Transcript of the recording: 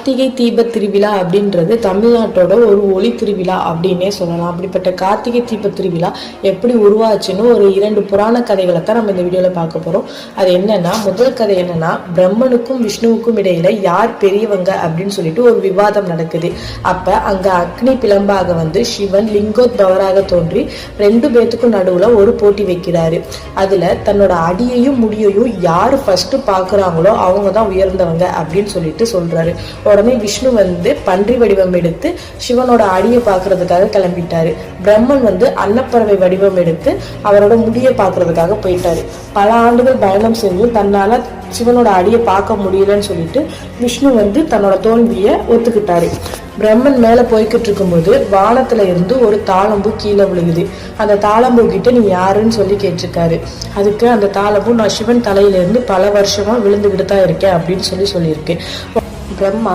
கார்த்திகை தீப திருவிழா அப்படின்றது தமிழ்நாட்டோட ஒரு ஒளி திருவிழா அப்படின்னே சொல்லலாம். அப்படிப்பட்ட கார்த்திகை தீப திருவிழா எப்படி உருவாச்சுன்னு ஒரு 2 புராண கதைகளை தான் நம்ம இந்த வீடியோல பார்க்க போறோம். அது என்னன்னா, முதல் கதை என்னன்னா, பிரம்மனுக்கும் விஷ்ணுவுக்கும் இடையில யார் பெரியவங்க அப்படின்னு சொல்லிட்டு ஒரு விவாதம் நடக்குது. அப்ப அங்க அக்னி பிளம்பாக வந்து சிவன் லிங்கோத்பவராக தோன்றி 2 பேத்துக்கும் நடுவுல ஒரு போட்டி வைக்கிறாரு. அதுல தன்னோட அடியையும் முடியையும் யாரு ஃபர்ஸ்ட் பாக்குறாங்களோ அவங்க தான் உயர்ந்தவங்க அப்படின்னு சொல்லிட்டு சொல்றாரு. உடனே விஷ்ணு வந்து பன்றி வடிவம் எடுத்து சிவனோட அடியை பார்க்கறதுக்காக கிளம்பிட்டாரு. பிரம்மன் வந்து அன்னப்பறவை வடிவம் எடுத்து அவரோட முடியை பார்க்கறதுக்காக போயிட்டாரு. பல ஆண்டுகள் பயணம் செஞ்சு தன்னால சிவனோட அடியை பார்க்க முடியலன்னு சொல்லிட்டு விஷ்ணு வந்து தன்னோட தோல்வியை ஒத்துக்கிட்டாரு. பிரம்மன் மேல போய்கிட்டு இருக்கும்போது வானத்துல இருந்து ஒரு தாளம்பூ கீழே விழுகுது. அந்த தாளம்பூ கிட்ட நீ யாருன்னு சொல்லி கேட்டிருக்காரு. அதுக்கு அந்த தாளம்பூ நான் சிவன் தலையில இருந்து பல வருஷமா விழுந்துகிட்டு தான் இருக்கேன் அப்படின்னு சொல்லியிருக்கு. பிரம்மா